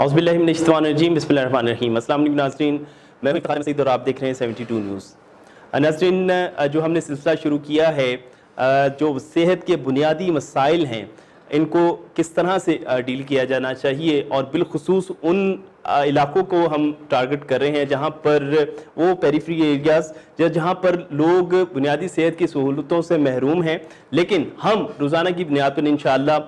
اعوذ باللہ من الشیطان الرجیم، بسم اللہ الرحمن الرحیم۔ السلام علیکم ناظرین، میں ہوں افتخار مسعود اور آپ دیکھ رہے ہیں 72 نیوز۔ ناظرین، جو ہم نے سلسلہ شروع کیا ہے، جو صحت کے بنیادی مسائل ہیں ان کو کس طرح سے ڈیل کیا جانا چاہیے، اور بالخصوص ان علاقوں کو ہم ٹارگٹ کر رہے ہیں جہاں پر وہ پیریفری ایریاز جہاں پر لوگ بنیادی صحت کی سہولتوں سے محروم ہیں، لیکن ہم روزانہ کی بنیاد پر انشاءاللہ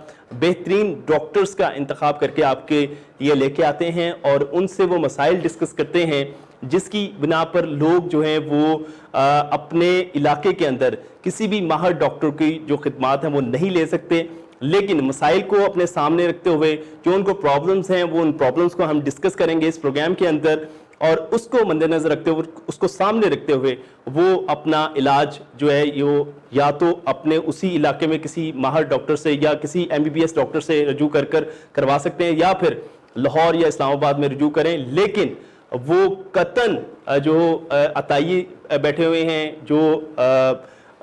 بہترین ڈاکٹرز کا انتخاب کر کے آپ کے یہ لے کے آتے ہیں اور ان سے وہ مسائل ڈسکس کرتے ہیں جس کی بنا پر لوگ جو ہیں وہ اپنے علاقے کے اندر کسی بھی ماہر ڈاکٹر کی جو خدمات ہیں وہ نہیں لے سکتے، لیکن مسائل کو اپنے سامنے رکھتے ہوئے جو ان کو پرابلمز ہیں وہ ان پرابلمز کو ہم ڈسکس کریں گے اس پروگرام کے اندر، اور اس کو مد نظر رکھتے ہوئے اس کو سامنے رکھتے ہوئے وہ اپنا علاج جو ہے یا تو اپنے اسی علاقے میں کسی ماہر ڈاکٹر سے یا کسی MBBS ڈاکٹر سے رجوع کروا سکتے ہیں، یا پھر لاہور یا اسلام آباد میں رجوع کریں، لیکن وہ قطعاً جو عطائی بیٹھے ہوئے ہیں، جو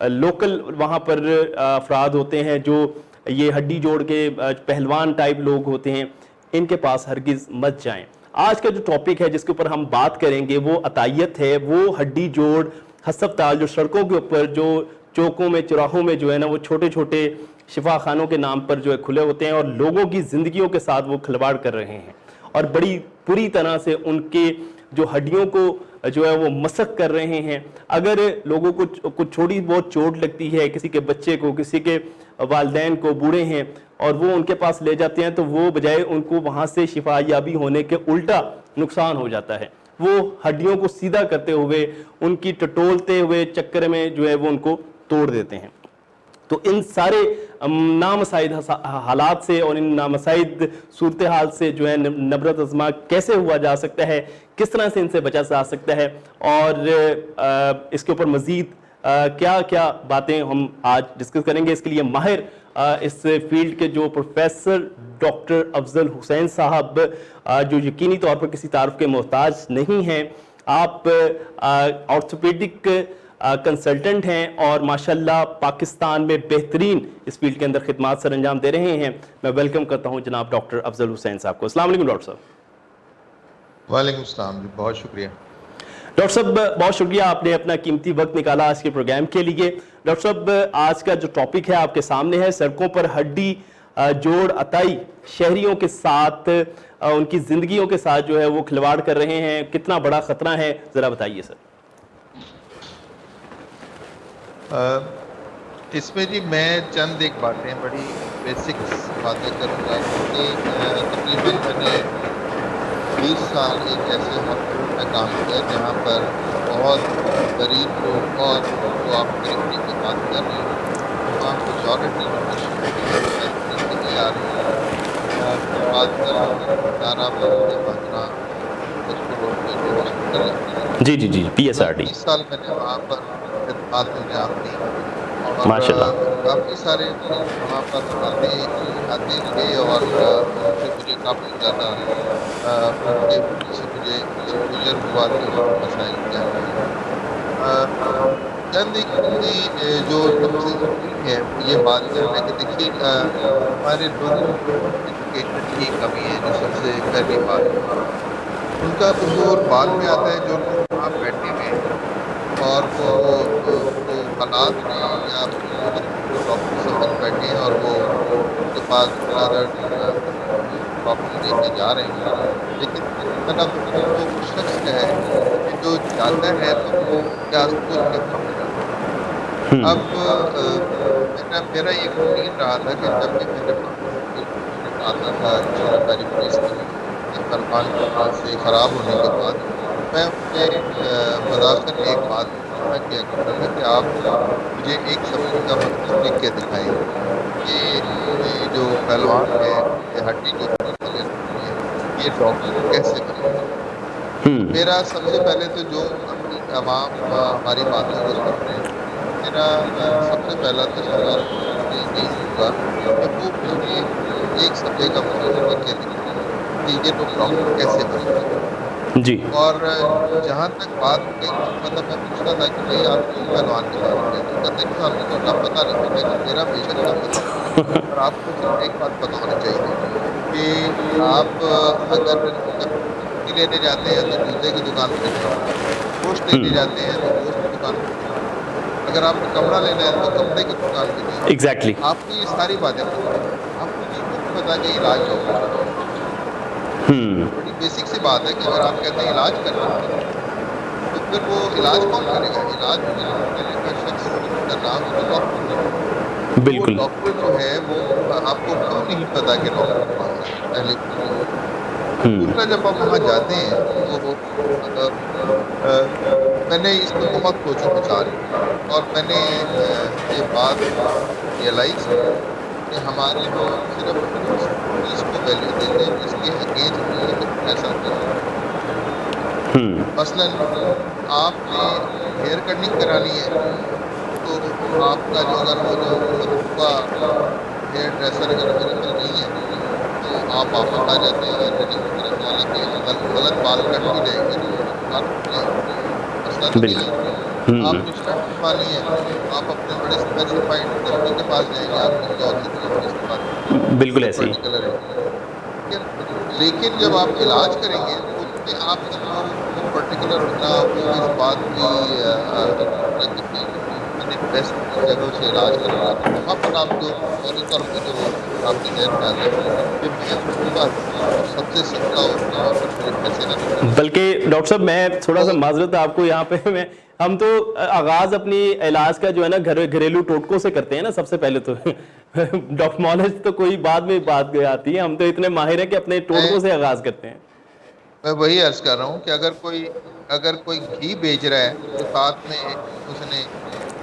لوکل وہاں پر افراد ہوتے ہیں، جو یہ ہڈی جوڑ کے پہلوان ٹائپ لوگ ہوتے ہیں، ان کے پاس ہرگز مت جائیں۔ آج کا جو ٹاپک ہے جس کے اوپر ہم بات کریں گے وہ عطائیت ہے، وہ ہڈی جوڑ ہسپتال جو سڑکوں کے اوپر، جو چوکوں میں چوراہوں میں جو ہے نا وہ چھوٹے چھوٹے شفا خانوں کے نام پر جو ہے کھلے ہوتے ہیں اور لوگوں کی زندگیوں کے ساتھ وہ کھلواڑ کر رہے ہیں، اور بڑی پوری طرح سے ان کے جو ہڈیوں کو جو ہے وہ مسخ کر رہے ہیں۔ اگر لوگوں کو کچھ چھوٹی بہت چوٹ لگتی ہے، کسی کے بچے کو، کسی کے والدین کو، بوڑھے ہیں، اور وہ ان کے پاس لے جاتے ہیں تو وہ بجائے ان کو وہاں سے شفا یابی ہونے کے الٹا نقصان ہو جاتا ہے، وہ ہڈیوں کو سیدھا کرتے ہوئے ان کی ٹٹولتے ہوئے چکر میں جو ہے وہ ان کو توڑ دیتے ہیں۔ تو ان سارے نامساعد حالات سے اور ان نامساعد صورتحال سے جو ہے نبرت ازما کیسے ہوا جا سکتا ہے، کس طرح سے ان سے بچا جا سکتا ہے، اور اس کے اوپر مزید کیا کیا باتیں ہم آج ڈسکس کریں گے۔ اس کے لیے ماہر اس فیلڈ کے جو پروفیسر ڈاکٹر افضل حسین صاحب، جو یقینی طور پر کسی تعارف کے محتاج نہیں ہیں، آپ آرتھوپیڈک کنسلٹنٹ ہیں اور ماشاءاللہ پاکستان میں بہترین اس فیلڈ کے اندر خدمات سر انجام دے رہے ہیں۔ میں ویلکم کرتا ہوں جناب ڈاکٹر افضل حسین صاحب کو۔ السلام علیکم ڈاکٹر صاحب۔ وعلیکم السلام جی، بہت شکریہ ڈاکٹر صاحب، بہت شکریہ آپ نے اپنا قیمتی وقت نکالا آج کے پروگرام کے لیے۔ ڈاکٹر صاحب، آج کا جو ٹاپک ہے آپ کے سامنے ہے، سڑکوں پر ہڈی جوڑ عطائی شہریوں کے ساتھ، ان کی زندگیوں کے ساتھ جو ہے وہ کھلواڑ کر رہے ہیں، کتنا بڑا خطرہ ہے، ذرا بتائیے سر۔ اس میں جی میں چند ایک باتیں بڑی بیسکس باتیں کروں گا، کیونکہ تقریباً میں نے 20 سال ایک ایسے ہاسپٹل میں کام کیا جہاں پر بہت غریب لوگ، اور جو آپ پیریفری کی بات کر رہے ہیں وہاں میجورٹی جو پیشنٹ ہیں وہ پیریفری سے ہی آ رہے ہیں۔ بات کر رہا ہوں سارا بلدیہ ماجرا بسکو روڈ پہ جو ہاسپٹل ہے، جی جی جی، PSRD۔ 20 سال میں نے وہاں پر خدمات انجام دی، اور ماشاءاللہ۔ کافی سارے مریض وہاں پر آتے تھے، اور ان سے مجھے کافی زیادہ ان سے مجھے ایکسپوجر ہوا کہ ان کے مسائل کیا ہیں۔ چند ایک چیزیں جو سب سے ضروری ہے وہ یہ بات کرنا کہ دیکھیے ہمارے لوگوں میں ایجوکیشن کی کمی ہے، جو سب سے پہلی بات ہے۔ ان کا قصور بعد میں آتا ہے، جو لوگ وہاں بیٹھے ہوئے ہیں اور وہ حالات ہیں، یا وہ ڈاکٹر سمجھ بیٹھے ہیں اور وہ ان کے پاس زیادہ پرابلم لے کے جا رہے ہیں، لیکن مطلب وہ شخص ہے کہ جو جاتا ہے تو وہ کیا سوچ کے وہاں پہ جاتا ہے۔ اب میرا یہ روٹین رہا تھا کہ جب بھی میرے پاس کوئی پیشنٹ آتا تھا پیریفری سے یا پہلوان سے خراب ہونے کے بعد، میں ان سے مذاقاً ایک بات پوچھا کیا کرتا تھا کہ آپ مجھے ایک شخص کا مطلب لکھ کے دکھائیں کہ یہ جو پہلوان ہے، یہ ہڈی جوڑنے والے لوگ ہیں، یہ ڈاکٹر کیسے بنے۔ تو میرا سب سے پہلے تو جو عوام ہماری باتوں کو سن رہے ہیں، میرا سب سے پہلا تو سوال میں یہی ہوگا کہ وہ مجھے ایک صفحے کا مطلب لکھ کے دکھائیں کہ یہ لوگ ڈاکٹر کیسے بن سکتے ہیں۔ جی اور جہاں تک بات مطلب میں پوچھتا تھا کہ بھائی آپ کیوں پہلوان کے بارے میں تو کہتے ہیں کہ ہمیں تو اتنا پتہ نہیں. میں کہ میرا بے شک نہ پتہ ہو پر آپ کو صرف ایک بات پتہ ہونی چاہیے کہ آپ اگر جب جوتی لینے جاتے ہیں تو جوتے کی دکان پہ جائیں, گوشت لینے جاتے ہیں تو گوشت کی دکان پہ جائیں, اگر آپ نے کپڑا لینا ہے تو کپڑے کی دکان پہ جائیں. ایگزیکٹلی. آپ کو یہ ساری باتیں پتہ ہیں, آپ کو یہ کیوں نہیں پتا کہ علاج ڈاکٹر سے کریں. بڑی بیسک سی بات ہے کہ اگر آپ کہتے ہیں علاج کرنا ہے تو پھر وہ علاج کون کرے گا. علاج کرنے کا شخص کا نام ہے ڈاکٹر. تو وہ بالکل. ڈاکٹر جو ہے وہ آپ کو کیوں نہیں پتا کہ ڈاکٹر کون ہے, پہلی بات تو یہ. دوسرا, جب آپ وہاں جاتے ہیں تو میں نے اس پہ بہت سوچ و بچار کی اور میں نے یہ بات ریئلائز کی کہ ہمارے لوگ صرف اس چیز کو ویلیو دیتے ہیں جس کے اگینسٹ میں وہ پیسہ دے سکتے ہیں. مثلاً آپ نے ہیئر کٹنگ کرانی ہے تو آپ کا جو اگر وہ جو مطلوبہ ہیئر ڈریسر اگر اویلیبل نہیں ہے تو آپ واپس آ جاتے ہیں. اور یعنی میرا خیال ہے کہ غلط بال کٹ بھی جائیں گے تو بات ہو جائے گی, مسئلہ تو نہیں ہے. آپ نے شرٹ بنوانی ہے آپ اپنے بڑے اسپیسیفائڈ دردی کے پاس جائیں گے, آپ کسی اور اسپیشلسٹ کے پاس نہیں جائیں گے, بالکل بڑے ایسے ہی. پرٹیکولر ہیں. ٹھیک ہے نا. لیکن جب آپ علاج کریں گے تو اس میں آپ کا وہ پرٹیکولر ہونا, وہ اس بات کی طرح کہ بھائی میں نے بیسٹ جگہوں سے علاج کروانا, تو وہاں پر آپ کو فوری طور پہ جو آپ کے ذہن میں آتا ہے کہ میں اچھی بات اور سب سے سستا اور جہاں پر میرے پیسے نہ خرچ ہوں. بلکہ ڈاکٹر صاحب میں تھوڑا سا تو معذرت آپ کو یہاں پہ ہم تو آغاز اپنی علاج کا جو ہے نا گھریلو ٹوٹکوں سے کرتے ہیں نا سب سے پہلے تو. ڈاکٹرمالوجی تو کوئی بعد میں بات آتی ہے, ہم تو اتنے ماہر ہیں کہ اپنے ٹوٹکوں سے آغاز کرتے ہیں. میں وہی عرض کر رہا ہوں کہ اگر کوئی گھی بیچ رہا ہے تو ساتھ میں اس نے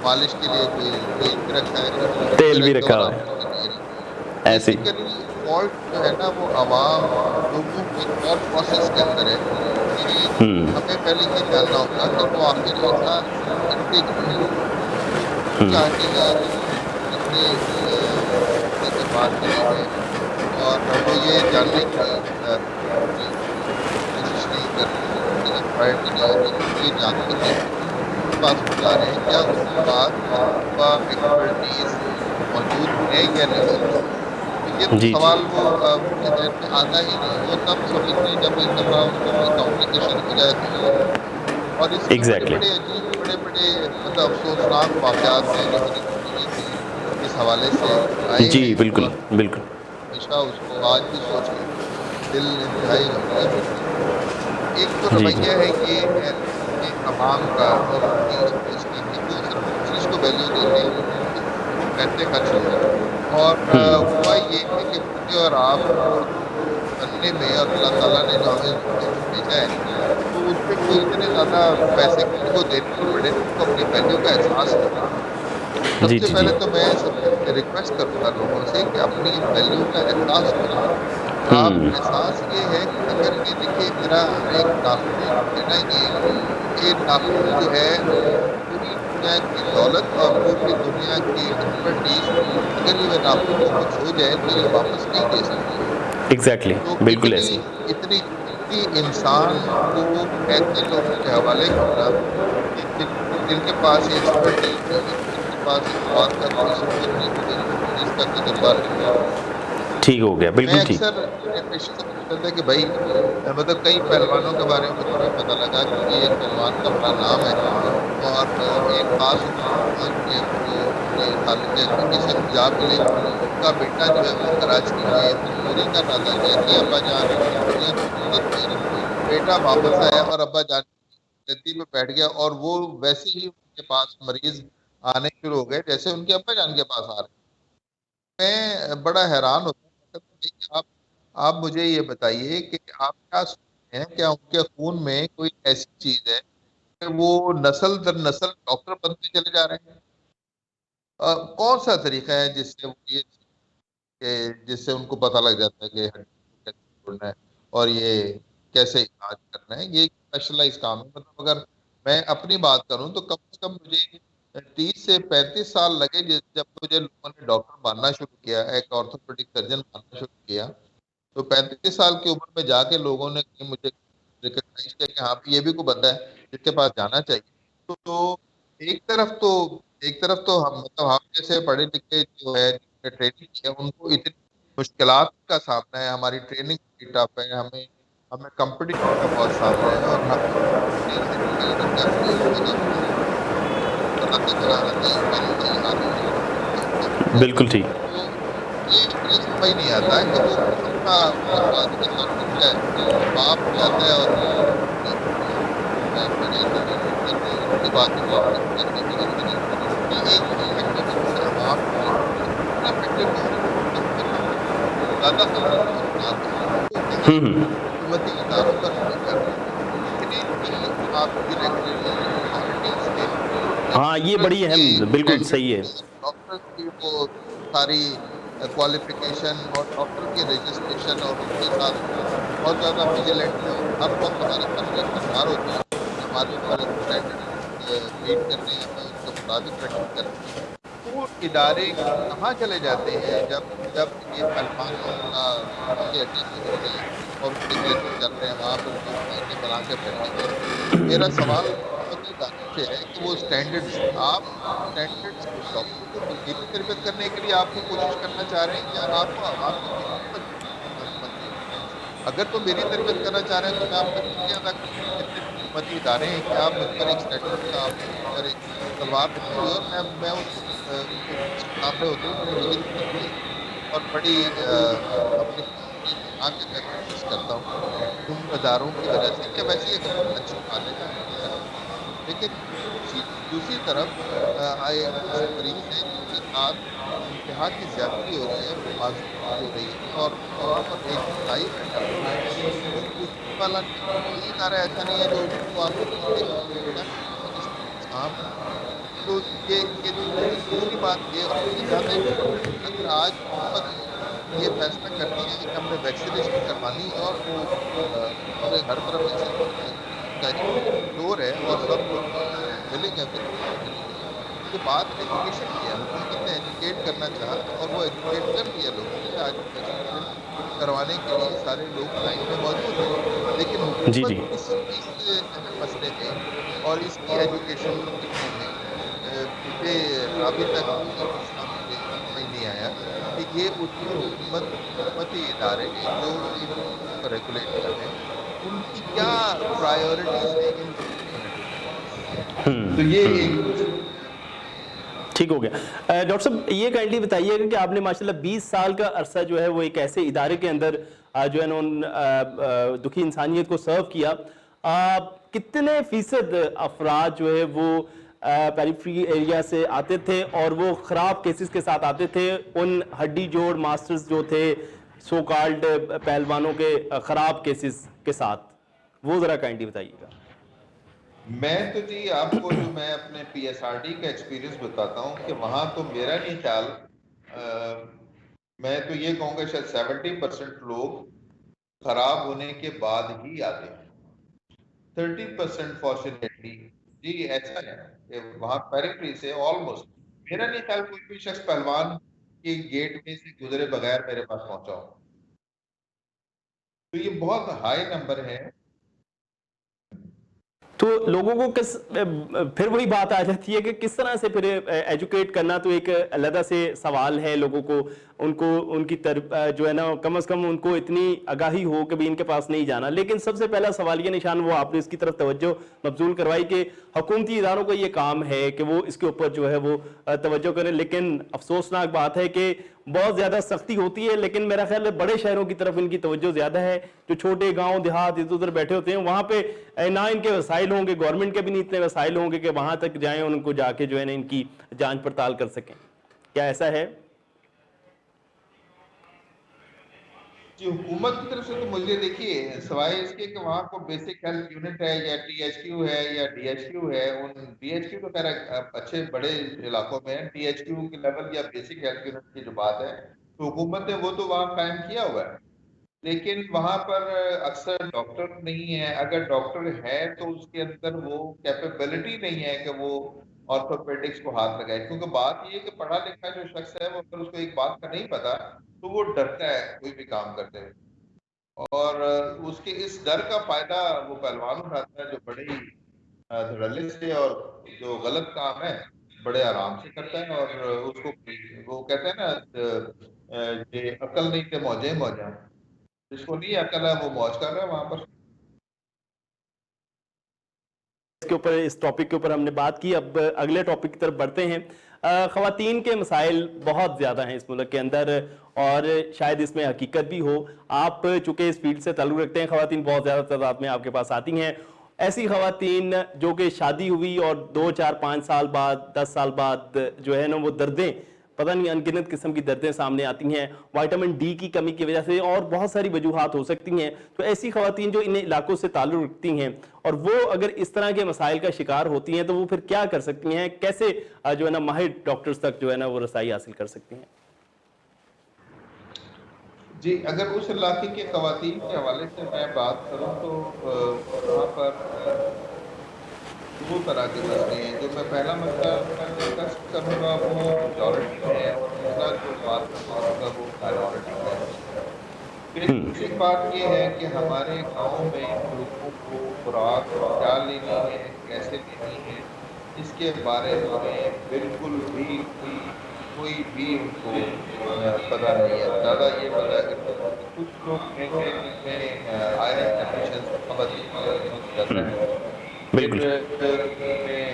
مالش کے لیے کوئی تیل بھی رکھا ہے, کوئی تیل بھی رکھا ہے اور ہوا آپ ہے کو دے رہے ہیں. ایسے ہی. بیسیکلی فالٹ جو ہے نا وہ عوام لوگوں کے تھاٹ پروسیس کے اندر ہے کہ ہمیں پہلے یہ جاننا ہوگا کہ وہ آخر ایسا کرتے کیوں ہیں, وہ کیوں چاہتے ہیں کہ اس سے اپنے سے بات چلی جائے, اور وہ یہ جاننے کی کوئی کوشش نہیں کرتے, ان کی پرائرٹی نہیں ہوتی کہ وہ یہ جانتے ہیں کہ جو اس کے پاس وہ جا رہے ہیں کیا اس کے پاس مطلوبہ ایکسپرٹیز موجود ہے یا نہیں ہے. تو یہ تو جی جی. سوال وہ ان کے ذہن میں آتا ہی نہیں, وہ تب سمجھتے ہیں جب ایک دفعہ ان کو کوئی کمپلیکیشن ہو جائے تو وہ. اور اس میں بڑے ایگزیکٹلی. بڑے عجیب بڑے بڑے مطلب افسوسناک واقعات ہیں جو میری زندگی میں اس حوالے سے آئے جی ہیں, بالکل اور بالکل. ہمیشہ اس کو آج بھی سوچ کے دل انتہائی غمگین ہوتا ہے. ایک تو جی جی. رویہ ہے یہ کہ عوام کا اور ان کی اس چیز کا کہ وہ صرف اس چیز کو ویلیو دیتے ہیں جس میں ان کو پیسے خرچ ہو. اور ہوا یہ ہے کہ مجھے اور آپ کو بننے میں اور اللہ تعالیٰ نے جو ہمیں اس دنیا میں بھیجا ہے تو اس پہ کوئی اتنے زیادہ پیسے کسی کو دینے نہیں پڑے جس کو اپنی ویلیو کا احساس نہیں ہے. تو سب جی سے جی جی. پہلے تو میں سب سے ریکویسٹ کروں گا لوگوں سے کہ اپنی ویلیو کا احساس کریں. آپ احساس یہ ہے کہ اگر یہ دیکھیے میرا ایک ناخن ہے نا, یہ ناخن جو ہے پوری دنیا کی دولت اور پوری دنیا کی ایکسپرٹیز اگر یہ ناخن کو کچھ ہو جائے تو یہ واپس نہیں دے سکتے. ایگزیکٹلی تو بالکل اتنی ایسے ہی. اتنی اتنی انسان کو ایسے لوگوں کے حوالے کرنا کہ جن کے پاس یہ ایکسپرٹیز نہیں ہے, جن کے پاس اس بات کا کوئی ثبوت نہیں, کوئی ایکسپرٹیز کا تجربہ نہیں ہے. ٹھیک ہو گیا, میں بالکل ٹھیک. اکثر اپنے پیشے سے پوچھتا تھا کہ بھائی مطلب کئی پہلوانوں کے بارے میں مجھے یہ پتہ لگا کہ یہ ایک پہلوان کا بڑا نام ہے اور ایک خاص عمر میں تھا کہ وہ اپنے خالد گرامی سے جا ملے. ان کا بیٹا جو ہے وہ کراچی میں مزدوری کر رہا تھا, جیسے ابا جان دنیا چھوڑ کے چلے گئے بیٹا واپس آیا اور ابا جان گدی پہ بیٹھ گیا, اور وہ ویسے ہی ان کے پاس مریض آنے شروع ہو گئے جیسے ان کے ابا جان کے پاس آ رہے. میں بڑا حیران ہوتا ہوں. آپ مجھے یہ بتائیے کہ آپ کیا سوچتے ہیں, کیا ان کے خون میں کوئی ایسی چیز ہے کہ وہ نسل در نسل ڈاکٹر بنتے چلے جا رہے ہیں؟ کون سا طریقہ ہے جس سے وہ یہ کہ جس سے ان کو پتہ لگ جاتا ہے کہ ہڈی کو کیسے توڑنا ہے اور یہ کیسے علاج کرنا ہے؟ یہ ایک اسپیشلائز کام ہے. مطلب اگر میں اپنی بات کروں تو کم از کم مجھے 30 سے 35 سال لگے جب مجھے لوگوں نے ڈاکٹر ماننا شروع کیا, ایک آرتھوپیڈک سرجن ماننا شروع کیا, تو 35 سال کی عمر میں جا کے لوگوں نے مجھے ریکگنائز کیا کہ ہاں یہ بھی کوئی بندہ ہے جس کے پاس جانا چاہیے. تو ایک طرف تو ہم مطلب ہم جیسے پڑھے لکھے جو ہے جنہوں نے ٹریننگ کی ہے ان کو اتنی مشکلات کا سامنا ہے, ہماری ٹریننگ بڑی ٹف ہے, ہمیں کمپٹیشن کا بہت سامنا ہے, اور ہمیں اپنی ایجوکیشن کا بھی بہت بناتے بناتے کہیں آ رہے ہیں. بالکل ٹھیک. تو یہ سمجھ نہیں آتا ہے کہ وہ کون سا مسئلہ اس کے ساتھ ٹھیک ہے. باپ جاتا ہے اور میرے ان کی بات کہ ایک افیکٹو عوام کی افیکٹو زیادہ اثرات ہیں تو یہ حکومتی اداروں پر نہیں کر رہے, لیکن ان کی آپ کی ریگولیٹری اتھارٹیز کے ہاں یہ ڈاکٹرز بڑی کے اہم, بالکل صحیح ہے. ڈاکٹرز کی وہ ساری کوالیفیکیشن اور ڈاکٹر کی رجسٹریشن اور ان کے ساتھ بہت زیادہ ویجیلنٹ ہے, ہر وقت ہمارے سامنے ایک دربار ہوتی ہے کہ ہمارے اوپر اسٹینڈرڈ میٹ کرنے ہیں, ہمیں ان کے مطابق ٹریٹمنٹ کرنی ہے. وہ ادارے کہاں چلے جاتے ہیں جب یہ پہلوانوں کا کے اڈے کے اڈے اور ان کے کلینک چل رہے ہیں, وہاں پہ لوگ لائنیں بنا کے بیٹھے ہوئے ہیں. میرا سوال حکومتی اداروں سے ہے کہ وہ اسٹینڈرڈز آپ اسٹینڈرڈز ڈاکٹروں کو میری تربیت کرنے کے لیے آپ کو کوشش کرنا چاہ رہے ہیں یا آپ کو عوام کی خدمت کرنی ہے. اگر تو میری تربیت کرنا چاہ رہے ہیں تو میں آپ کا شکریہ ادا کرتا ہوں, جتنے بھی حکومتی ادارے ہیں کہ آپ مجھ پر ایک اسٹینڈرڈ کا آپ نے مجھ پر ایک تلوار رکھی ہوئی ہے, اور میں ان کو اس کے سامنے ہوتے ہوئے بڑی عزت سے اور بڑی اپنی پوری بنا کے میں کوشش کرتا ہوں ان اداروں کی وجہ سے کہ ویسے یہ اچھی بات ہے کہ ہم کوشش کریں. لیکن دوسری طرف کچھ مریض ہیں جن کے ساتھ انتہا کی زیادتی ہو رہی ہے, معذوری ہو رہی ہے, اور وہاں پر ایک خدائی بیٹھا ہوا ہے, کوئی پوچھنے والا نہیں ہے, کوئی ادارہ ایسا نہیں ہے جو اس کو آ کے پوچھے کہ کیا اس میں کچھ کام ہے. تو یہ دوسری بات یہ, اور جہاں تک اگر آج حکومت یہ فیصلہ کرتی ہے کہ ہم نے ویکسینیشن کروانی ہے, اور وہ پورے ہر طرف اس کا ایجوکیشن زور ہے اور سب لوگ ولنگ ہے, یہ بات ایجوکیشن کی ہے. حکومت نے ایجوکیٹ کرنا چاہا اور وہ ایجوکیٹ کر دیا لوگوں کو, آج ویکسینیشن کروانے کے لیے سارے لوگ لائن میں موجود ہیں. لیکن جی حکومت جی. اس اہم مسئلے میں اور اس کی ایجوکیشن کرنے میں مجھے ابھی تک کوئی مسئلہ مجھے سمجھ نہیں آیا کہ یہ اس میں حکومتی ادارے جو ان چیزوں کو ریگولیٹ کر رہے ہیں ان کی کیا پرائیورٹیز ہیں ان چیزوں کو ہینڈل کرنے. تو یہ ایک ٹھیک ہو گیا. ڈاکٹر صاحب یہ کائنڈلی بتائیے گا کہ آپ نے ماشاءاللہ 20 سال کا عرصہ جو ہے وہ ایک ایسے ادارے کے اندر جو ہے نا دکھی انسانیت کو سرو کیا, کتنے فیصد افراد جو ہے وہ پیریفری ایریا سے آتے تھے اور وہ خراب کیسز کے ساتھ آتے تھے, ان ہڈی جوڑ ماسٹرز جو تھے سو کالڈ پہلوانوں کے خراب کیسز کے ساتھ, وہ ذرا کائنڈلی بتائیے گا. میں تو جی آپ کو جو میں اپنے پی ایس آر ڈی کا ایکسپیرینس بتاتا ہوں کہ وہاں تو میرا نہیں خیال, میں تو یہ کہوں گا شاید 70% لوگ خراب ہونے کے بعد ہی آتے ہیں, 30% فارچونیٹلی جی ایسا ہے کہ وہاں پیریفری سے آلموسٹ میرا نہیں خیال کوئی بھی شخص پہلوان کے گیٹ میں سے گزرے بغیر میرے پاس پہنچا ہو. تو یہ بہت ہائی نمبر ہے. تو لوگوں کو پھر وہی بات آ جاتی ہے کہ کس طرح سے پھر ایجوکیٹ کرنا تو ایک علیحدہ سے سوال ہے. لوگوں کو ان کی جو ہے نا کم از کم ان کو اتنی آگاہی ہو کہ بھی ان کے پاس نہیں جانا. لیکن سب سے پہلا سوال یہ نشان وہ آپ نے اس کی طرف توجہ مبذول کروائی کہ حکومتی اداروں کا یہ کام ہے کہ وہ اس کے اوپر جو ہے وہ توجہ کریں. لیکن افسوسناک بات ہے کہ بہت زیادہ سختی ہوتی ہے, لیکن میرا خیال ہے بڑے شہروں کی طرف ان کی توجہ زیادہ ہے. جو چھوٹے گاؤں دیہات ادھر ادھر بیٹھے ہوتے ہیں وہاں پہ نہ ان کے وسائل ہوں گے, گورنمنٹ کے بھی نہیں اتنے وسائل ہوں گے کہ وہاں تک جائیں اور ان کو جا کے جو ہے نا ان کی جانچ پڑتال کر سکیں. کیا ایسا ہے؟ جی حکومت کی طرف سے تو مجھے دیکھیے سوائے اس کے کہ وہاں کو بیسک ہیلتھ یونٹ ہے یا ٹی ایچ کیو ہے یا ڈی ایچ کیو ہے, ان ڈی ایچ کیو تو خیر اچھے بڑے علاقوں میں ہے, ٹی ایچ کیو کے لیول یا بیسک ہیلتھ یونٹ کی جو بات ہے تو حکومت نے وہ تو وہاں قائم کیا ہوا ہے. لیکن وہاں پر اکثر ڈاکٹر نہیں ہے, اگر ڈاکٹر ہے تو اس کے اندر وہ کیپیبلٹی نہیں ہے کہ وہ آرتھوپیڈکس کو ہاتھ لگائے. کیونکہ بات یہ ہے کہ پڑھا لکھا جو شخص ہے وہ اگر اس کو ایک بات کا نہیں پتا تو وہ ڈرتا ہے کوئی بھی کام کرتے ہوئے. اور اس کے اس ڈر کا فائدہ وہ پہلوان اٹھاتا ہے جو بڑے ہی دھڑلے سے، اور جو غلط کام ہے بڑے آرام سے کرتا ہے، اور اس کو وہ کہتے ہیں نا یہ عقل نہیں تے موجیں موجاں، جس کو نہیں عقل ہے وہ موج کر رہا ہے وہاں پر۔ اس کے اوپر، اس ٹاپک کے اوپر ہم نے بات کی، اب اگلے ٹاپک کی طرف بڑھتے ہیں۔ خواتین کے مسائل بہت زیادہ ہیں اس ملک کے اندر، اور شاید اس میں حقیقت بھی ہو۔ آپ چونکہ اس فیلڈ سے تعلق رکھتے ہیں، خواتین بہت زیادہ تعداد میں آپ کے پاس آتی ہیں، ایسی خواتین جو کہ شادی ہوئی اور 2 4 5 سال بعد 10 سال بعد جو ہے نا وہ دردیں، پتہ نہیں انگنت قسم کی دردیں سامنے آتی ہیں، وائٹامن ڈی کی کمی کی وجہ سے، اور بہت ساری وجوہات ہو سکتی ہیں۔ تو ایسی خواتین جو ان علاقوں سے تعلق رکھتی ہیں اور وہ اگر اس طرح کے مسائل کا شکار ہوتی ہیں تو وہ پھر کیا کر سکتی ہیں، کیسے جو ہے نا ماہر ڈاکٹرز تک جو ہے نا وہ رسائی حاصل کر سکتی ہیں؟ جی، اگر اس علاقے کے خواتین کے حوالے سے میں بات کروں تو وہاں پر دو طرح کے مسئلے ہیں۔ جو میں پہلا مسئلہ ڈسکس کروں گا وہ میجورٹی ہے، اور دوسرا جو بات میں کروں گا وہ مائنورٹی ہے۔ بیسک بات یہ ہے کہ ہمارے گاؤں میں لوگوں کو خوراک کیا لینی ہے، کیسے لینی ہے، اس کے بارے میں بالکل بھی کوئی بھی ان کو پتہ نہیں ہے۔ زیادہ یہ پتہ ہے کہ کچھ لوگ ہیں کہ جن میں آئرن ڈیفیشنسی خواتین میں بہت زیادہ ہے، بالکل۔ پھر ان میں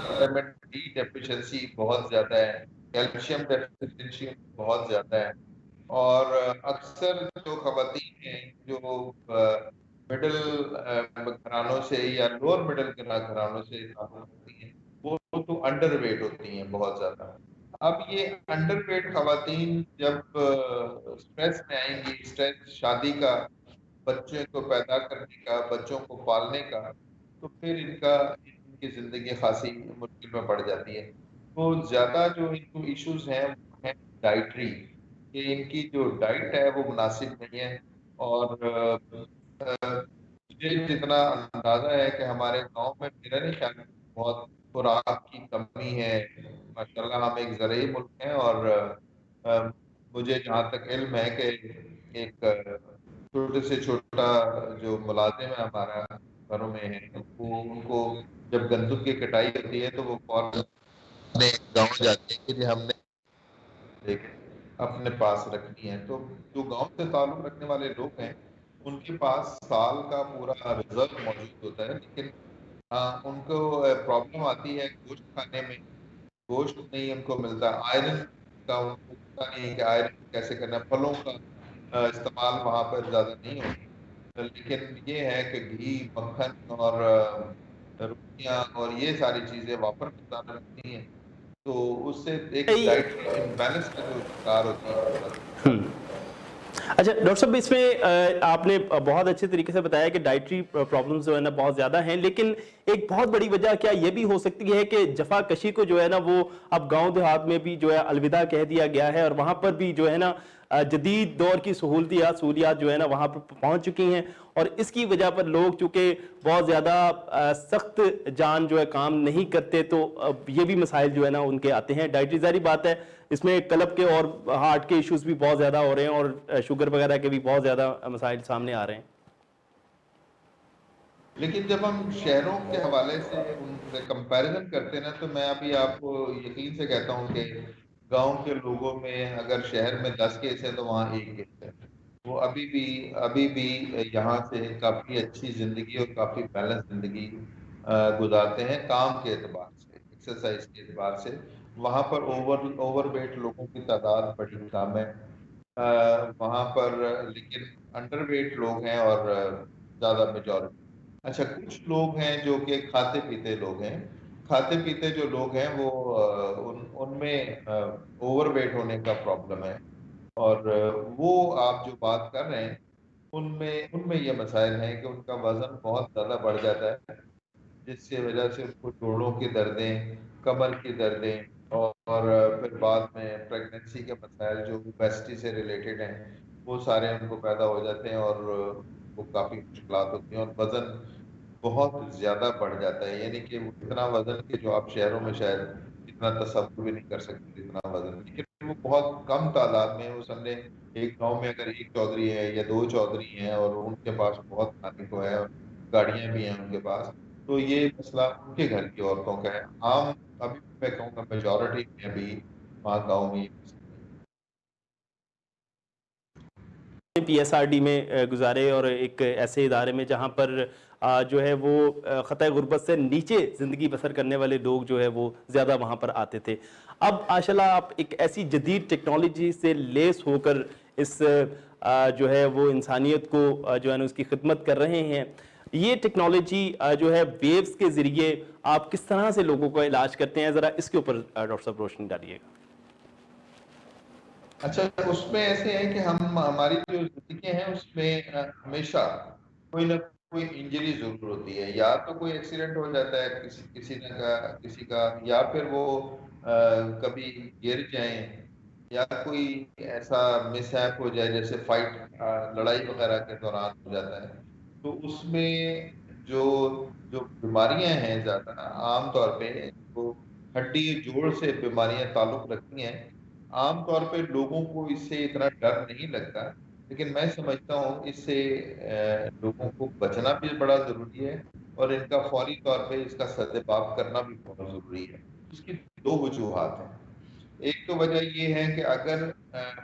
وٹامن ڈی ڈیفیشنسی بہت زیادہ ہے، کیلشیم ڈیفیشنسی بہت زیادہ ہے، اور اکثر جو خواتین ہیں جو مڈل گھرانوں سے یا لوور مڈل گھرانوں سے تعلق رکھتی ہیں، وہ تو انڈر ویٹ ہوتی ہیں بہت زیادہ۔ اب یہ انڈر ویٹ خواتین جب اسٹریس میں آئیں گی، اسٹریس شادی کا، بچے کو پیدا کرنے کا، بچوں کو پالنے کا، تو پھر ان کی زندگی خاصی مشکل میں پڑ جاتی ہے۔ تو زیادہ جو ان کو ایشوز ہیں وہ ہیں ڈائٹری، کہ ان کی جو ڈائٹ ہے وہ مناسب نہیں ہے، اور مجھے جتنا اندازہ ہے کہ ہمارے گاؤں میں، میرا نہیں خیال ہے بہت خوراک کی کمی ہے۔ ماشاءاللہ ہم ایک زرعی ملک ہیں، اور مجھے جہاں تک علم ہے کہ ایک چھوٹے سے چھوٹا جو ملازم ہے ہمارا گھروں میں ہے، وہ ان کو جب گندم کی کٹائی ہوتی ہے تو وہ فوراً اپنے گاؤں جاتے ہیں کہ جی ہم نے اپنے پاس رکھنی ہے۔ تو جو گاؤں سے تعلق رکھنے والے لوگ ہیں ان کے پاس سال کا پورا ریزرو موجود ہوتا ہے، لیکن ان کو پرابلم آتی ہے گوشت کھانے میں، گوشت نہیں ان کو ملتا، آئرن کا ان کو پتا نہیں کہ آئرن کیسے کرنا ہے، پھلوں کا استعمال وہاں پر زیادہ نہیں ہوتا، لیکن یہ ہے کہ گھی، مکھن اور روٹیاں اور یہ ساری چیزیں وافر مقدار رکھتی ہیں، تو اس سے ایک ڈائٹری امبیلنس کا جو شکار ہوتی ہے۔ اچھا ڈاکٹر صاحب، اس میں آپ نے بہت اچھے طریقے سے بتایا کہ ڈائٹری پرابلمز جو ہے نا بہت زیادہ ہیں، لیکن ایک بہت بڑی وجہ کیا یہ بھی ہو سکتی ہے کہ جفا کشی کو جو ہے نا وہ اب گاؤں دیہات میں بھی جو ہے الوداع کہہ دیا گیا ہے، اور وہاں پر بھی جو ہے نا جدید دور کی سہولیات جو ہے نا وہاں پر پہنچ چکی ہیں، اور اس کی وجہ پر لوگ چونکہ بہت زیادہ سخت جان جو ہے کام نہیں کرتے، تو یہ بھی مسائل جو ہے نا ان کے آتے ہیں۔ ڈائٹری ظاہری بات ہے، اس میں قلب کے اور ہارٹ کے ایشوز بھی بہت زیادہ ہو رہے ہیں، اور شوگر وغیرہ کے بھی بہت زیادہ مسائل سامنے آ رہے ہیں۔ لیکن جب ہم شہروں کے حوالے سے ان سے کمپیریزن کرتے ہیں نا، تو میں ابھی آپ کو یقین سے کہتا ہوں کہ گاؤں کے لوگوں میں اگر شہر میں 10 کیس ہے تو وہاں 1 کیس ہے۔ وہ ابھی بھی یہاں سے کافی اچھی زندگی اور کافی بیلنس زندگی گزارتے ہیں کام کے اعتبار سے، ایکسرسائز کے اعتبار سے۔ وہاں پر اوور ویٹ لوگوں کی تعداد بڑی کم ہے وہاں پر، لیکن انڈر ویٹ لوگ ہیں اور زیادہ میجورٹی۔ اچھا، کچھ لوگ ہیں جو کہ کھاتے پیتے لوگ ہیں، کھاتے پیتے جو لوگ ہیں وہ ان میں اوور ویٹ ہونے کا پرابلم ہے، اور وہ آپ جو بات کر رہے ہیں ان میں یہ مسائل ہیں کہ ان کا وزن بہت زیادہ بڑھ جاتا ہے، جس کی وجہ سے ان کو جوڑوں کی دردیں، کمر کی دردیں، اور پھر بعد میں پریگننسی کے مسائل جو اوبیسٹی سے ریلیٹڈ ہیں وہ سارے ان کو پیدا ہو جاتے ہیں، اور وہ کافی مشکلات ہوتی ہیں، اور وزن بہت زیادہ بڑھ جاتا ہے، یعنی کہ اتنا وزن کہ جو آپ شہروں میں شاید اتنا تصور بھی نہیں کر سکتے اتنا وزن، لیکن وہ بہت کم تعداد میں وہ سمجھے ایک گاؤں میں اگر ایک چودھری ہے یا دو چودھری ہیں اور ان کے پاس بہت کھانے کو ہے اور گاڑیاں بھی ہیں ان کے پاس، تو یہ مسئلہ ان کے گھر کی عورتوں کا ہے۔ عام ابھی میں کہوں گا میجورٹی میں ابھی وہاں گاؤں میں یہ مسئلہ نہیں پی ایس آر ڈی میں گزارے اور ایک ایسے ادارے میں جہاں پر جو ہے وہ خطۂ غربت سے نیچے زندگی بسر کرنے والے لوگ جو ہے وہ زیادہ وہاں پر آتے تھے۔ اب ماشاء اللہ آپ ایک ایسی جدید ٹیکنالوجی سے لیس ہو کر اس جو ہے وہ انسانیت کو جو ہے نا اس کی خدمت کر رہے ہیں۔ یہ ٹیکنالوجی جو ہے ویوز کے ذریعے آپ کس طرح سے لوگوں کا علاج کرتے ہیں، ذرا اس کے اوپر ڈاکٹر صاحب روشنی ڈالیے گا۔ اچھا، اس میں ایسے ہے کہ ہماری جو زندگیاں ہیں اس میں ہمیشہ کوئی نہ کوئی انجری ضرور ہوتی ہے، یا تو کوئی ایکسیڈنٹ ہو جاتا ہے کسی کا، یا پھر وہ کبھی گر جائیں، یا کوئی ایسا مس ہیپ ہو جائے جیسے فائٹ لڑائی وغیرہ کے دوران ہو جاتا ہے۔ تو اس میں جو جو بیماریاں ہیں زیادہ عام طور پہ جو ہڈی جوڑ سے بیماریاں تعلق رکھتی ہیں، عام طور پہ لوگوں کو اس سے اتنا ڈر نہیں لگتا، لیکن میں سمجھتا ہوں اس سے لوگوں کو بچنا بھی بڑا ضروری ہے، اور ان کا فوری طور پہ اس کا سدباب کرنا بھی بہت ضروری ہے۔ اس کی دو وجوہات ہیں۔ ایک تو وجہ یہ ہے کہ اگر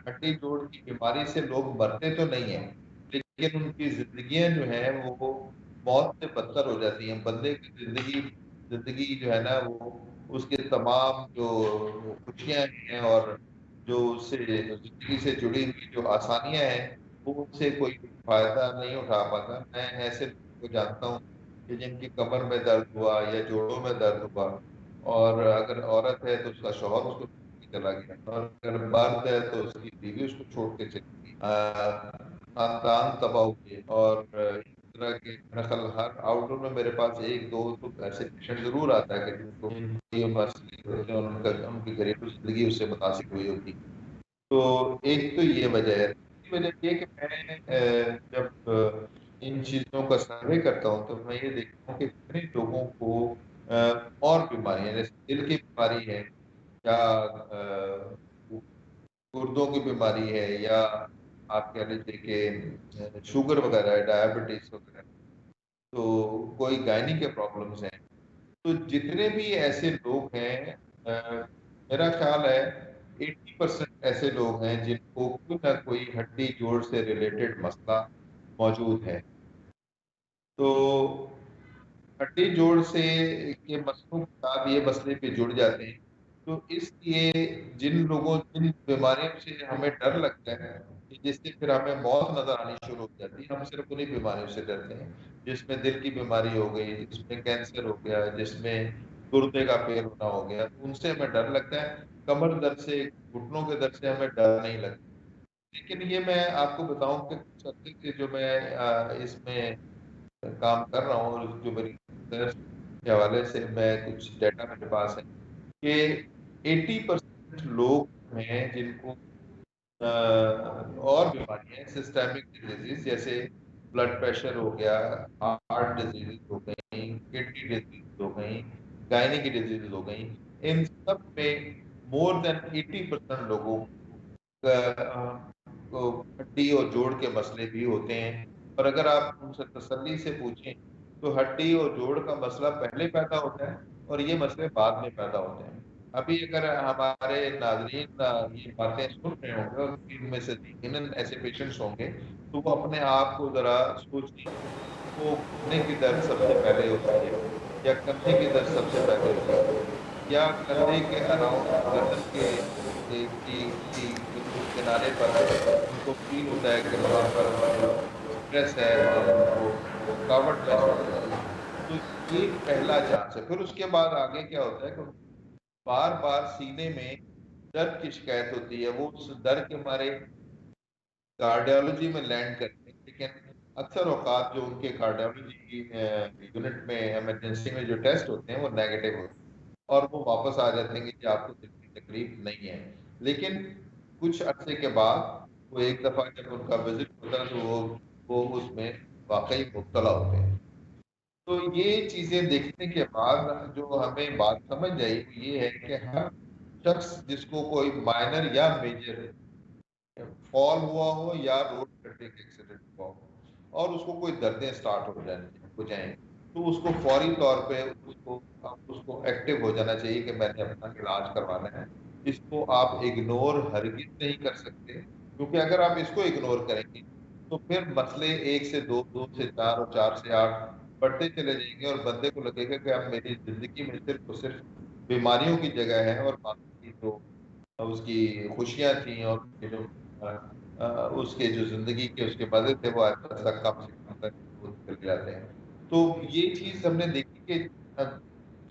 ہڈی جوڑ کی بیماری سے لوگ مرتے تو نہیں ہیں، لیکن ان کی زندگیاں جو ہیں وہ موت سے بدتر ہو جاتی ہیں۔ بندے کی زندگی جو ہے نا وہ اس کے تمام جو خوشیاں ہیں اور جو اس سے زندگی سے جڑی ہوئی جو آسانیاں ہیں وہ ان سے کوئی فائدہ نہیں اٹھا پاتا۔ میں ایسے لوگوں کو جانتا ہوں کہ جن کی کمر میں درد ہوا یا جوڑوں میں درد ہوا، اور اگر عورت ہے تو اس کا شوہر اس کو چھوڑ کے چلا گیا، اور اگر مرد ہے تو اس کی بیوی اس کو چھوڑ کے چلی گئی، خاندان تباہ ہوئے۔ اور اس طرح کے نقل ہر آؤٹ ڈور میں میرے پاس ایک دو تو ایسے پیشنٹ ضرور آتا ہے کہ جن کو یہ مسئلے ہوتے ہیں، ان کی گھریلو زندگی اس سے متاثر ہوئی ہوتی۔ تو ایک تو یہ وجہ ہے۔ دوسری وجہ یہ کہ میں جب ان چیزوں کا سروے کرتا ہوں تو میں یہ دیکھتا ہوں کہ کتنے لوگوں کو اور بیماریاں جیسے دل کی بیماری ہے، یا گردوں کی بیماری ہے، یا آپ کہہ لیجیے کہ شوگر وغیرہ ہے، ڈائبٹیز وغیرہ، تو کوئی گائنی کے پرابلمس ہیں۔ تو جتنے بھی ایسے لوگ ہیں میرا خیال ہے 80% ایسے لوگ ہیں جن کو کوئی نہ کوئی ہڈی جوڑ سے ریلیٹڈ مسئلہ موجود ہے۔ تو ہڈی جوڑ سے کے مسئلوں کے ساتھ یہ مسئلے بھی جڑ جاتے ہیں۔ تو اس لیے جن بیماریوں سے ہمیں ڈر لگتا ہے کہ جس سے پھر ہمیں موت نظر آنی شروع ہو جاتی ہے، ہم صرف انہیں بیماریوں سے ڈرتے ہیں، جس میں دل کی بیماری ہو گئی، جس میں کینسر ہو گیا، جس میں گردے کا فیل ہونا ہو گیا، ان سے ہمیں ڈر لگتا ہے۔ کمر درد سے، گھٹنوں کے درد سے ہمیں ڈر نہیں لگتا۔ لیکن یہ میں آپ کو بتاؤں کہ کچھ عرصے سے جو میں اس میں کام کر رہا ہوں، اور جو میری ریسرچ کے حوالے سے میں کچھ ڈیٹا میرے پاس ہے کہ 80% لوگ ہیں جن کو اور بیماریاں سسٹمک ڈیزیز جیسے بلڈ پریشر ہو گیا، ہارٹ ڈیزیز ہو گئی، کڈنی ڈیزیز ہو گئی، گائنی کی ڈیزیز ہو گئی، ان سب میں مور دین 80% لوگوں کو ہڈی اور جوڑ کے مسئلے بھی ہوتے ہیں۔ اور اگر آپ ان سے تسلی سے پوچھیں تو ہڈی اور جوڑ کا مسئلہ پہلے پیدا ہوتا ہے اور یہ مسئلے بعد میں پیدا ہوتے ہیں۔ ابھی اگر ہمارے ناظرین یہ باتیں سن رہے ہوں گے اور ان میں سے یقیناً ایسے پیشنٹس ہوں گے تو وہ اپنے آپ کو ذرا سوچیں، وہ گھٹنے کی درد سب سے پہلے ہوتی ہے یا کندھے کی درد سب سے پہلے ہوتی ہے، یا کندھے کے اراؤنڈ گردن کے بالکل کنارے پر ان کو فیل ہوتا ہے کہ وہاں پر جو اسٹریس ہے، وہاں ان کو رکاوٹ محسوس ہوتی ہے۔ تو یہ پہلا چانس ہے۔ پھر اس کے بعد آگے کیا ہوتا ہے کہ بار بار سینے میں درد کی شکایت ہوتی ہے، وہ اس درد کے مارے کارڈیالوجی میں لینڈ کرتے ہیں، لیکن اکثر اوقات جو ان کے کارڈیالوجی یونٹ میں ایمرجنسی میں جو ٹیسٹ ہوتے ہیں وہ نیگیٹو ہوتے ہیں، اور وہ واپس آ جاتے ہیں کہ آپ کو دل کی تکلیف نہیں ہے۔ لیکن کچھ عرصے کے بعد وہ ایک دفعہ جب ان کا وزٹ ہوتا ہے تو وہ اس میں واقعی مبتلا ہوتے ہیں۔ تو یہ چیزیں دیکھنے کے بعد جو ہمیں بات سمجھ آئی وہ یہ ہے کہ ہر شخص جس کو کوئی مائنر یا میجر فال ہوا ہو یا روڈ ٹریفک ایکسیڈنٹ ہوا ہو اور اس کو کوئی دردیں سٹارٹ ہو جائیں تو اس کو فوری طور پہ اس کو ایکٹیو ہو جانا چاہیے کہ میں نے اپنا علاج کروانا ہے. اس کو آپ اگنور ہرگز نہیں کر سکتے, کیونکہ اگر آپ اس کو اگنور کریں گے تو پھر مسئلے 1 سے 2, 2 سے 4 اور 4 سے 8 بڑھتے چلے جائیں گے اور بندے کو لگے گا کہ اب میری زندگی میں صرف اور صرف بیماریوں کی جگہ ہے اور باقی جو اس کی خوشیاں تھیں اور اس کے جو زندگی کے اس کے مزے تھے وہ ایسا کم سے کم تک چلے جاتے ہیں. تو یہ چیز ہم نے دیکھی کہ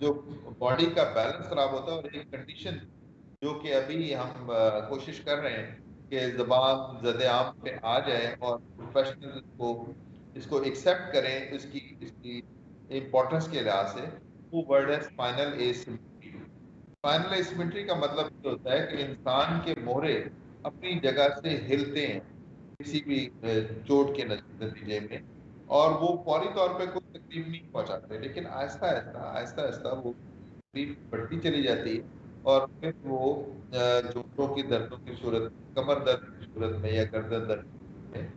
جو باڈی کا بیلنس خراب ہوتا ہے اور ایک کنڈیشن جو کہ ابھی ہم کوشش کر رہے ہیں کہ زبان زد عام پہ آ جائے اور پروفیشنل اس کو ایکسیپٹ کریں اس کی امپورٹنس کے لحاظ سے, وہ ورڈ ہے اسپائنل ایسیمیٹری. اسپائنل ایسیمیٹری کا مطلب یہ ہوتا ہے کہ انسان کے مورے اپنی جگہ سے ہلتے ہیں کسی بھی چوٹ کے نتیجے میں, اور وہ فوری طور پہ کوئی تکلیف نہیں پہنچاتے, لیکن آہستہ آہستہ آہستہ وہ تکلیف بڑھتی چلی جاتی ہے اور پھر وہ جوڑوں کی دردوں کی صورت, کمر درد کی صورت میں یا گردن درد میں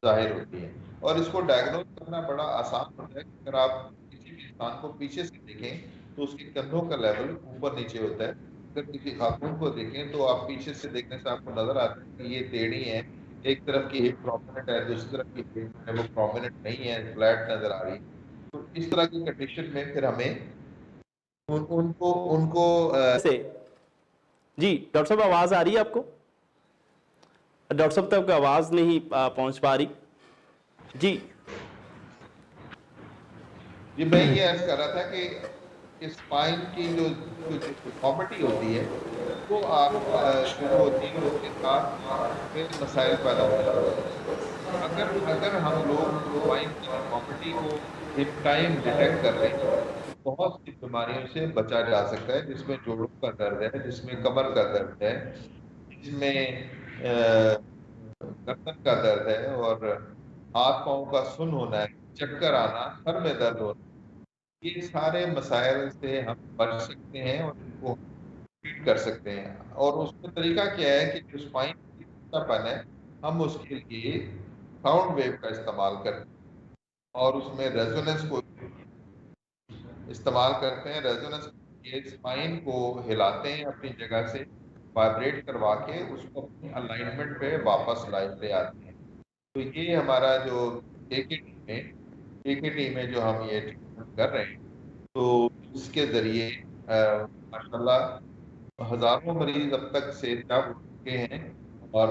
ظاہر ہوتی ہے. اور اس کو ڈائگنوز کرنا بڑا آسان ہوتا ہے. اگر آپ کسی بھی انسان کو پیچھے سے دیکھیں تو اس کے کندھوں کا لیول اوپر نیچے ہوتا ہے. اگر کسی خاتون کو دیکھیں تو آپ پیچھے سے دیکھنے سے آپ کو نظر آتا ہے کہ یہ ٹیڑھی ہے, ایک طرف کی ہپ پرومیننٹ ہے, دوسری طرف کی ہپ ہے وہ پرومیننٹ نہیں ہے, فلیٹ نظر آ رہی ہے. تو اس طرح کی کنڈیشن میں پھر ہمیں ان کو سے جی ڈاکٹر صاحب آواز آ رہی ہے آپ کو؟ ڈاکٹر صاحب تک آواز نہیں پہنچ پا رہی. جی جی میں یہ عرض کر رہا تھا کہ اسپائن کی جو ڈیفارمیٹی ہوتی ہے وہ آپ شروع ہوتی ہے اس کے ساتھ پھر مسائل پیدا ہونے شروع ہو جاتے ہیں. اگر ہم لوگ اسپائن کی ڈیفارمیٹی کو ان ٹائم ڈیٹیکٹ کر لیں تو بہت سی بیماریوں سے بچا جا سکتا ہے, جس میں جوڑوں کا درد ہے, جس میں کمر کا درد ہے, جس میں گردن کا درد ہے, اور ہاتھ پاؤں کا سن ہونا ہے, چکر آنا, سر میں درد ہونا, یہ سارے مسائل سے ہم بچ سکتے ہیں اور ان کو ٹریٹ کر سکتے ہیں. اور اس کا طریقہ کیا ہے کہ جو اسپائن کی پن ہے ہم اس کے لیے ساؤنڈ ویو کا استعمال کرتے ہیں اور اس میں ریزوننس کو استعمال کرتے ہیں. ریزوننس یہ اسپائن کو ہلاتے ہیں اپنی جگہ سے, وائبریٹ کروا کے اس کو اپنی الائنمنٹ پہ واپس لے آتے ہیں. تو یہ ہمارا جو ٹیم ہے جو ہم یہ ٹریٹمنٹ کر رہے ہیں, تو اس کے ذریعے ماشاءاللہ ہزاروں مریض اب تک صحت یاب ہو چکے ہیں. اور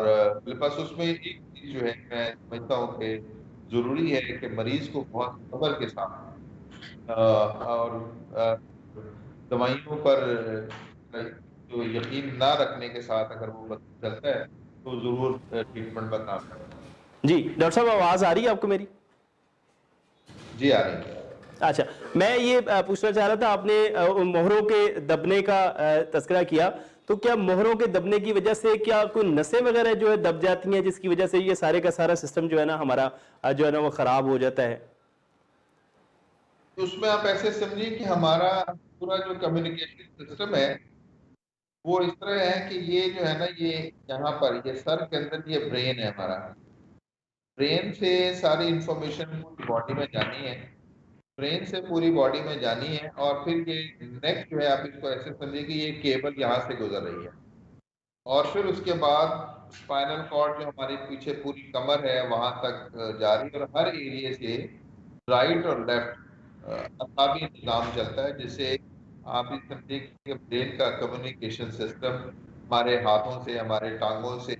بس اس میں ایک چیز جو ہے میں سمجھتا ہوں کہ ضروری ہے کہ مریض کو بہت صبر کے ساتھ اور دوائیوں پر جو یقین نہ رکھنے کے ساتھ اگر وہ چلتا ہے تو ضرور ٹریٹمنٹ بتا. جی ڈاکٹر صاحب آواز آ رہی ہے آپ کو میری؟ جی آ رہی ہے. اچھا میں یہ پوچھنا چاہ رہا تھا, آپ نے مہروں کے دبنے کا تذکرہ کیا, تو کیا مہروں کے دبنے کی وجہ سے کیا کوئی نسیں وغیرہ جو ہے دب جاتی ہیں جس کی وجہ سے یہ سارے کا سارا سسٹم جو ہے نا ہمارا جو ہے نا وہ خراب ہو جاتا ہے؟ اس میں آپ ایسے سمجھیے کہ ہمارا پورا جو کمیونیکیشن سسٹم ہے وہ اس طرح ہے کہ یہ جو ہے نا یہ یہاں پر یہ سر کے اندر یہ برین ہے ہمارا. برین سے ساری انفارمیشن پوری باڈی میں جانی ہے, برین سے پوری باڈی میں جانی ہے, اور پھر یہ نیک جو ہے آپ اس کو ایسے سمجھیے کہ یہ کیبل یہاں سے گزر رہی ہے, اور پھر اس کے بعد اسپائنل کارڈ جو ہماری پیچھے پوری کمر ہے وہاں تک جاری, اور ہر ایریے سے رائٹ اور لیفٹ اعصابی نظام چلتا ہے, جس سے آپ اس سمجھے کہ برین کا کمیونیکیشن سسٹم ہمارے ہاتھوں سے, ہمارے ٹانگوں سے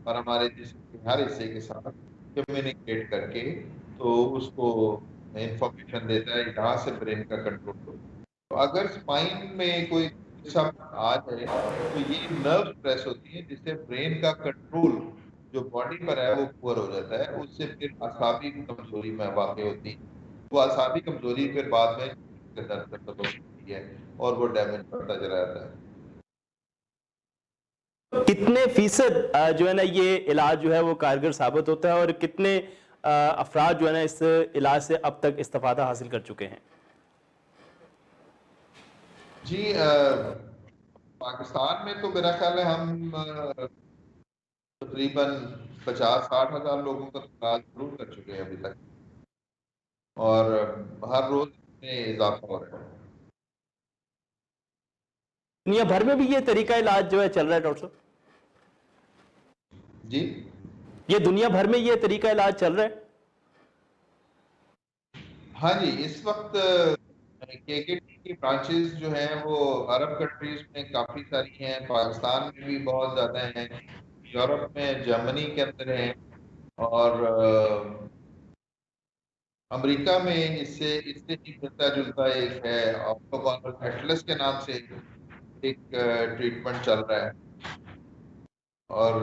اور ہمارے جسم کے ہر حصے کے ساتھ کمیونیکیٹ کر کے تو اس کو انفارمیشن دیتا ہے یہاں سے برین کا کنٹرول ہو. تو اگر اسپائن میں کوئی سب آ جائے تو یہ نرو پریس ہوتی ہے جس سے برین کا کنٹرول جو باڈی پر ہے وہ پور ہو جاتا ہے, اس سے پھر اعصابی کمزوری میں واقع ہوتی ہے. وہ اعصابی کمزوری پھر بعد میں درد کا سبب ہوتی ہے اور وہ ڈیمیج بڑھتا چلا جاتا ہے. کتنے فیصد جو ہے نا یہ علاج جو ہے وہ کارگر ثابت ہوتا ہے, اور کتنے افراد جو ہے نا اس علاج سے اب تک استفادہ حاصل کر چکے ہیں؟ جی پاکستان میں تو میرا خیال ہے ہم تقریباً 50-60 ہزار لوگوں کا علاج ضرور کر چکے ہیں ابھی تک، اور ہر روز میں اضافہ ہو رہا ہے۔ دنیا بھر میں بھی یہ طریقہ علاج جو ہے چل رہا ہے ڈاکٹر صاحب؟ جی یہ دنیا بھر میں یہ طریقہ علاج چل رہا ہے؟ ہاں جی، اس وقت KKT کی برانچز جو ہیں وہ عرب کنٹریز میں کافی ساری ہیں، پاکستان میں بھی بہت زیادہ ہیں، یورپ میں جرمنی کے اندر ہیں، اور امریکہ میں اس سے ہی ملتا جلتا ایک ہے ایٹلس کے نام سے ایک ٹریٹمنٹ چل رہا ہے، اور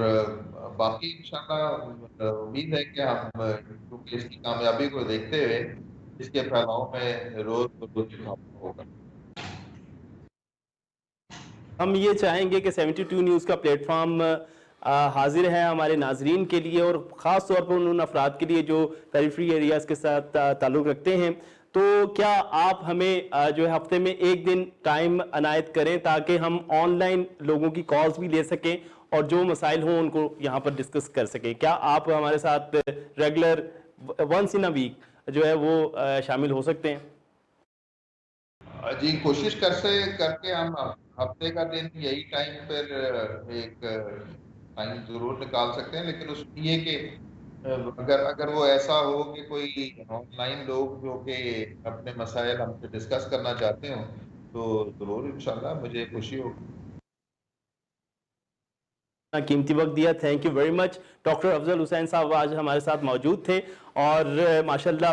باقی انشاءاللہ امید ہے کہ ہم کیونکہ اس کی کامیابی کو دیکھتے ہوئے اس کے پھیلاؤ میں روز بروز اضافہ ہوگا۔ ہم یہ چاہیں گے کہ 72 نیوز کا پلیٹ فارم حاضر ہے ہمارے ناظرین کے لیے، اور خاص طور پر ان افراد کے لیے جو پیریفری ایریاز کے ساتھ تعلق رکھتے ہیں، تو کیا آپ ہمیں جو ہے ہفتے میں ایک دن ٹائم عنایت کریں تاکہ ہم آن لائن لوگوں کی کالز بھی لے سکیں اور جو مسائل ہوں ان کو یہاں پر ڈسکس کر سکیں؟ کیا آپ ہمارے ساتھ ریگولر ونس ان اے ویک جو ہے وہ شامل ہو سکتے ہیں؟ جی، کوشش کر کے ہم ہفتے کا دن یہی ٹائم پر ایک ٹائم ضرور نکال سکتے ہیں، لیکن اس میں یہ کہ اگر وہ ایسا ہو کہ کوئی آن لائن لوگ جو کہ اپنے مسائل ہم سے ڈسکس کرنا چاہتے ہوں تو ضرور انشاءاللہ مجھے خوشی ہوگی۔ قیمتی وقت دیا، thank you very much. Doctor Afzal Hussain sahab آج ہمارے ساتھ موجود تھے، اور ماشاءاللہ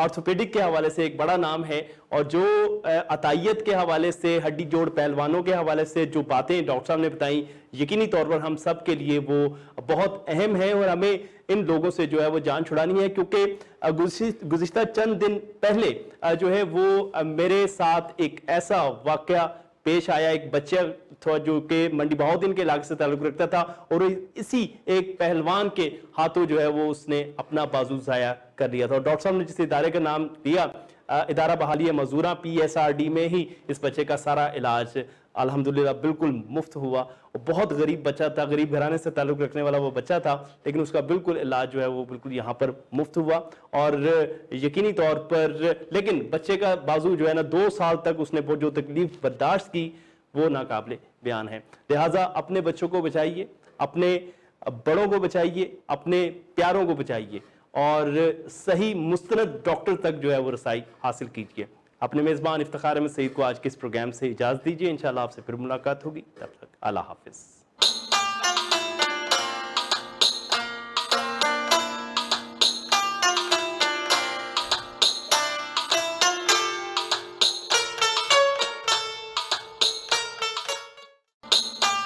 آرتھوپیڈک کے حوالے سے ایک بڑا نام ہے، اور جو عطائیت کے حوالے سے، ہڈی جوڑ پہلوانوں کے حوالے سے جو باتیں ڈاکٹر صاحب نے بتائیں، یقینی طور پر ہم سب کے لیے وہ بہت اہم ہے، اور ہمیں ان لوگوں سے جو ہے وہ جان چھڑانی ہے، کیونکہ گزشتہ چند دن پہلے جو ہے وہ میرے ساتھ ایک ایسا واقعہ پیش آیا، ایک بچہ تھا جو کہ منڈی بہاؤدین کے علاقے سے تعلق رکھتا تھا، اور اسی ایک پہلوان کے ہاتھوں جو ہے وہ اس نے اپنا بازو ضائع کر لیا تھا، اور ڈاکٹر صاحب نے جس ادارے کا نام دیا، ادارہ بحالیہ مزدوراں PSRD میں ہی اس بچے کا سارا علاج الحمدللہ بالکل مفت ہوا۔ بہت غریب بچہ تھا، غریب گھرانے سے تعلق رکھنے والا وہ بچہ تھا، لیکن اس کا بالکل علاج جو ہے وہ بالکل یہاں پر مفت ہوا، اور یقینی طور پر لیکن بچے کا بازو جو ہے نا 2 سال تک اس نے جو تکلیف برداشت کی وہ ناقابل بیان ہے۔ لہٰذا اپنے بچوں کو بچائیے، اپنے بڑوں کو بچائیے، اپنے پیاروں کو بچائیے، اور صحیح مستند ڈاکٹر تک جو ہے وہ رسائی حاصل کیجیے۔ اپنے میزبان افتخار احمد سعید کو آج کے اس پروگرام سے اجازت دیجیے، انشاءاللہ آپ سے پھر ملاقات ہوگی، تب تک اللہ حافظ۔